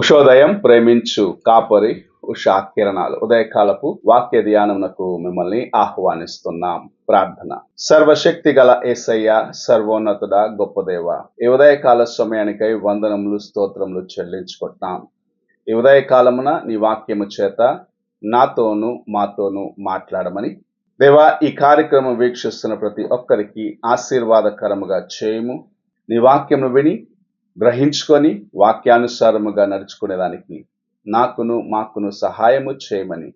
ఉషోదయం ప్రేమించు కాపరి ఉషా కిరణాలు ఉదయకాలపు వాక్య ధ్యానమునకు మిమ్మల్ని ఆహ్వానిస్తున్నాం. ప్రార్థన. సర్వశక్తి గల యేసయ్య, సర్వోన్నతుడ, గొప్ప దేవ, ఈ ఉదయకాల సమయానికై వందనములు స్తోత్రములు చెల్లించుకుంటున్నాం. ఈ ఉదయకాలమున నీ వాక్యము చేత నాతోను మాతోను మాట్లాడమని దేవా, ఈ కార్యక్రమం వీక్షిస్తున్న ప్రతి ఒక్కరికి ఆశీర్వాదకరముగా చేయము. నీ వాక్యమును విని గ్రహించుకొని వాక్యానుసారముగా నడుచుకునేదానికి మాకును సహాయము చేయమని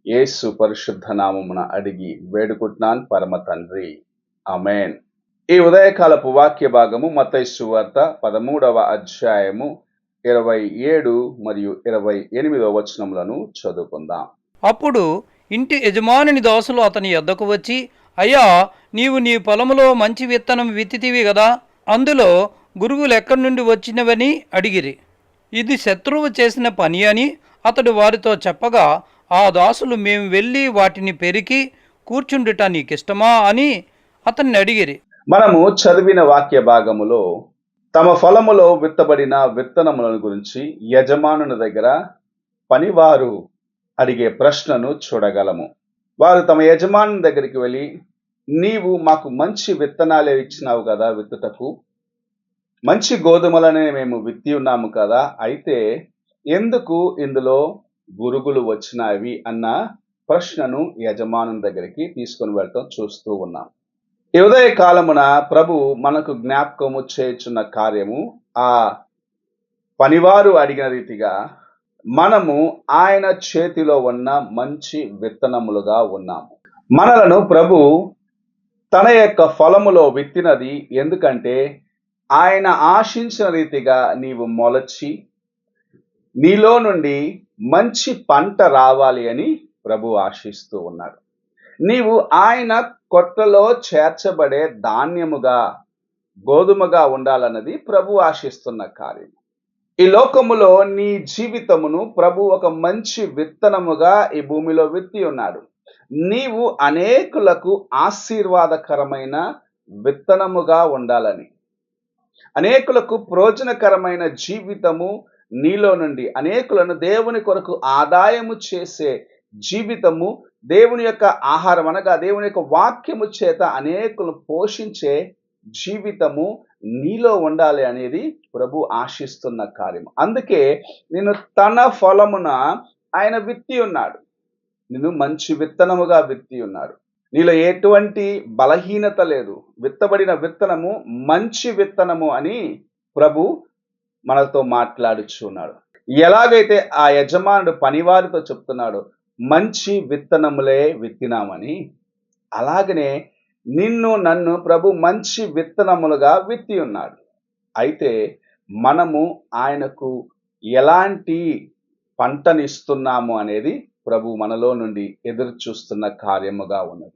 యేసు పరిశుద్ధ నామమున అడిగి వేడుకుంటున్నాను పరమ తండ్రి, ఆమేన్. ఈ ఉదయకాలపు వాక్య భాగము మత్తయి సువార్త 13వ అధ్యాయము 27 మరియు 28వ వచనములను చదువుకుందాం. అప్పుడు ఇంటి యజమానుని దాసులు అతని యొద్దకు వచ్చి, అయ్యా, నీవు నీ పొలములో మంచి విత్తనం విత్తితివి గదా, అందులో గురుగులు ఎక్కడి నుండి వచ్చినవని అడిగిరి. ఇది శత్రువు చేసిన పని అని అతడు వారితో చెప్పగా, ఆ దాసులు, మేము వెళ్ళి వాటిని పెరికి కూర్చుండుట నీకిష్టమా అని అతన్ని అడిగిరి. మనము చదివిన వాక్య భాగములో తమ పొలములో విత్తబడిన విత్తనములను గురించి యజమానుని దగ్గర పనివారు అడిగే ప్రశ్నను చూడగలము. వారు తమ యజమానుని దగ్గరికి వెళ్ళి, నీవు మాకు మంచి విత్తనాలే ఇచ్చినావు కదా విత్తుటకు, మంచి గోధుమలనే మేము విత్తి ఉన్నాము కదా, అయితే ఎందుకు ఇందులో గురుగులు వచ్చినావి అన్న ప్రశ్నను యజమానుని దగ్గరికి తీసుకొని వెళ్ళటం చూస్తూ ఉన్నాం. ఈ ఉదయ కాలమున ప్రభు మనకు జ్ఞాపకము చేయుచున్న కార్యము, ఆ పనివారు అడిగిన రీతిగా మనము ఆయన చేతిలో ఉన్న మంచి విత్తనములుగా ఉన్నాము. మనలను ప్రభు తన యొక్క ఫలములో విత్తినది ఎందుకంటే ఆయన ఆశించిన రీతిగా నీవు మొలచి నీలో నుండి మంచి పంట రావాలి అని ప్రభు ఆశిస్తూ ఉన్నాడు. నీవు ఆయన కొట్టలో చేర్చబడే ధాన్యముగా, గోధుమగా ఉండాలన్నది ప్రభు ఆశిస్తున్న కార్యం. ఈ లోకములో నీ జీవితమును ప్రభు ఒక మంచి విత్తనముగా ఈ భూమిలో విత్తి ఉన్నాడు. నీవు అనేకులకు ఆశీర్వాదకరమైన విత్తనముగా ఉండాలని, అనేకులకు ప్రయోజనకరమైన జీవితము నీలో నుండి, అనేకులను దేవుని కొరకు ఆదాయము చేసే జీవితము, దేవుని యొక్క ఆహారం అనగా దేవుని యొక్క వాక్యము చేత అనేకులను పోషించే జీవితము నీలో ఉండాలి అనేది ప్రభు ఆశిస్తున్న కార్యము. అందుకే నిన్ను తన ఫలమున ఆయన విత్తి ఉన్నాడు. నిన్ను మంచి విత్తనముగా విత్తి ఉన్నాడు. నీలో ఎటువంటి బలహీనత లేదు. విత్తబడిన విత్తనము మంచి విత్తనము అని ప్రభు మనతో మాట్లాడుచున్నాడు. ఎలాగైతే ఆ యజమానుడు పనివారితో చెప్తున్నాడు, మంచి విత్తనములే విత్తినామని, అలాగనే నిన్ను నన్ను ప్రభు మంచి విత్తనములుగా విత్తి ఉన్నాడు. అయితే మనము ఆయనకు ఎలాంటి పంటనిస్తున్నాము అనేది ప్రభు మనలో నుండి ఎదురు చూస్తున్న కార్యముగా ఉన్నది.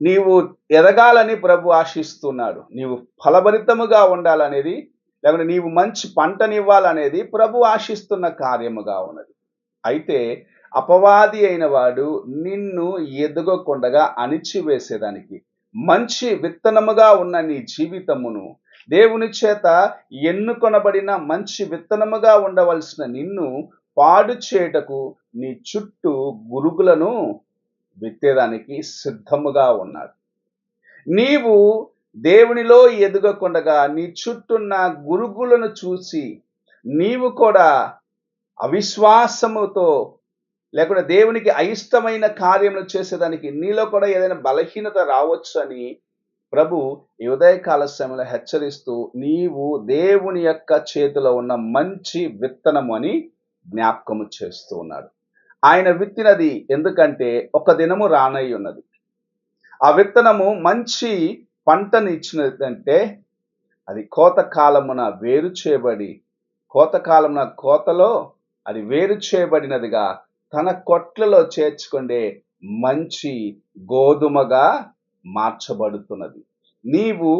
నీవు ఎదగాలని ప్రభు ఆశిస్తున్నాడు. నీవు ఫలభరితముగా ఉండాలనేది, లేకపోతే నీవు మంచి పంటనివ్వాలనేది ప్రభు ఆశిస్తున్న కార్యముగా ఉన్నది. అయితే అపవాది అయిన వాడు నిన్ను ఎదగకుండగా అణిచివేసేదానికి, మంచి విత్తనముగా ఉన్న నీ జీవితమును, దేవుని చేత ఎన్నుకొనబడిన మంచి విత్తనముగా ఉండవలసిన నిన్ను పాడు చేయుటకు నీ చుట్టూ గురుగులను విత్తేదానికి సిద్ధముగా ఉన్నాడు. నీవు దేవునిలో ఎదగకుండగా నీ చుట్టూన్న గురుగులను చూసి నీవు కూడా అవిశ్వాసముతో, లేకుంటే దేవునికి అయిష్టమైన కార్యములు చేసేదానికి నీలో కూడా ఏదైనా బలహీనత రావచ్చు అని ప్రభు ఈ ఉదయకాల సమయంలో హెచ్చరిస్తూ, నీవు దేవుని యొక్క చేతిలో ఉన్న మంచి విత్తనము అని జ్ఞాపకము చేస్తూ ఉన్నాడు. ఆయన విత్తినది ఎందుకంటే ఒక దినము రానై ఉన్నది. ఆ విత్తనము మంచి పంటని ఇచ్చినదంటే అది కోత కాలమున వేరు చేయబడి, కోతలో అది వేరు చేయబడినదిగా తన కొట్లలో చేర్చుకుండే మంచి గోధుమగా మార్చబడుతున్నది. నీవు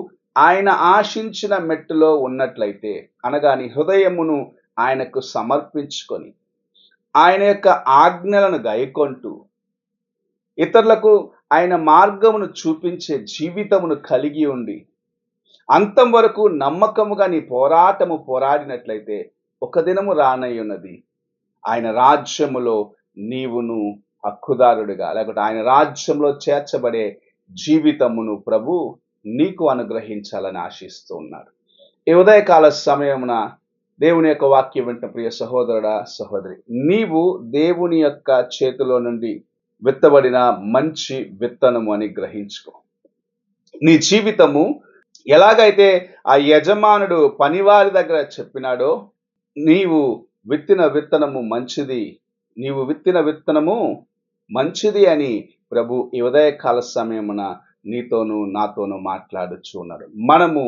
ఆయన ఆశించిన మెట్టులో ఉన్నట్లయితే, అనగా నీ హృదయమును ఆయనకు సమర్పించుకొని ఆయన యొక్క ఆజ్ఞలను గైకొంటూ ఇతరులకు ఆయన మార్గమును చూపించే జీవితమును కలిగి ఉండి అంతం వరకు నమ్మకముగా నీ పోరాటము పోరాడినట్లయితే ఒక దినము రానయ్యున్నది, ఆయన రాజ్యములో నీవును హక్కుదారుడిగా, లేకపోతే ఆయన రాజ్యంలో చేర్చబడే జీవితమును ప్రభు నీకు అనుగ్రహించాలని ఆశిస్తూ ఉన్నాడు. ఈ ఉదయకాల సమయమున దేవుని యొక్క వాక్యం వింటున్న ప్రియ సహోదరుడా, సహోదరి, నీవు దేవుని యొక్క చేతిలో నుండి విత్తబడిన మంచి విత్తనము అని గ్రహించుకో. నీ జీవితము ఎలాగైతే ఆ యజమానుడు పనివారి దగ్గర చెప్పినాడో, నీవు విత్తిన విత్తనము మంచిది, నీవు విత్తిన విత్తనము మంచిది అని ప్రభు ఈ ఉదయకాల సమయమున నీతోనూ నాతోనూ మాట్లాడుచు ఉన్నాడు. మనము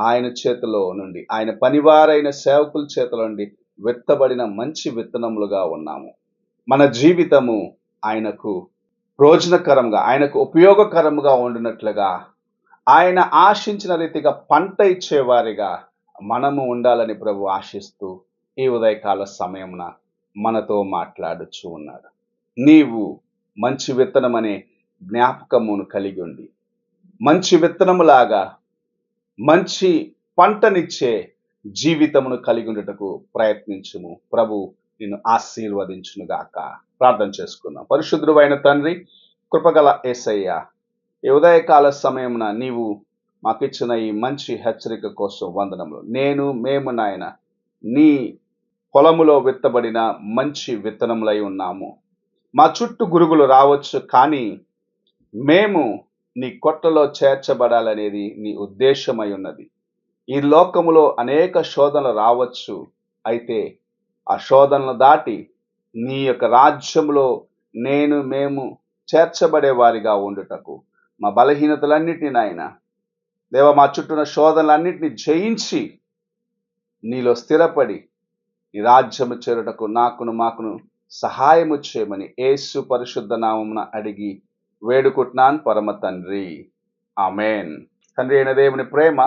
ఆయన చేతిలో నుండి, ఆయన పనివారైన సేవకుల చేతిలో నుండి విత్తబడిన మంచి విత్తనములుగా ఉన్నాము. మన జీవితము ఆయనకు ప్రయోజనకరంగా, ఆయనకు ఉపయోగకరంగా ఉండినట్లుగా, ఆయన ఆశించిన రీతిగా పంట ఇచ్చేవారిగా మనము ఉండాలని ప్రభు ఆశిస్తూ ఈ ఉదయకాల సమయమున మనతో మాట్లాడుచు ఉన్నాడు. నీవు మంచి విత్తనం అనే జ్ఞాపకమును కలిగి ఉండి, మంచి విత్తనములాగా మంచి పంటనిచ్చే జీవితమును కలిగి ఉండటకు ప్రయత్నించుము. ప్రభు నిన్ను ఆశీర్వదించునుగాక. ప్రార్థన చేసుకుందాం. పరిశుద్ధుడు అయిన తండ్రి, కృపగల యేసయ్య, ఈ ఉదయకాల సమయమున నీవు మాకిచ్చిన ఈ మంచి హెచ్చరిక కోసం వందనములు. మేము నాయన నీ పొలములో విత్తబడిన మంచి విత్తనములై ఉన్నాము. మా చుట్టూ గురుగులు రావచ్చు, కానీ మేము నీ కొట్టలో చేర్చబడాలనేది నీ ఉద్దేశమై ఉన్నది. ఈ లోకములో అనేక శోధనలు రావచ్చు, అయితే ఆ శోధనలు దాటి నీ యొక్క రాజ్యంలో మేము చేర్చబడే వారిగా ఉండుటకు మా బలహీనతలన్నిటినీ నాయన దేవ, మా చుట్టూన శోధనలన్నిటిని జయించి నీలో స్థిరపడి నీ రాజ్యము చేరుటకు మాకును సహాయము చేయమని యేసు పరిశుద్ధ నామమున అడిగి వేడుకుంటున్నాను పరమ తండ్రి. ఆమెన్. తండ్రి అయిన దేవుని ప్రేమ,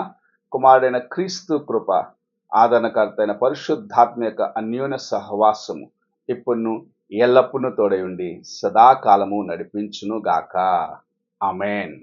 కుమారుడైన క్రీస్తు కృప, ఆదరణకర్త అయిన పరిశుద్ధాత్మ యొక్క అన్యోన్య సహవాసము ఇప్పుడు ఎల్లప్పుడూ తోడై ఉండి సదాకాలము నడిపించును గాక. ఆమెన్.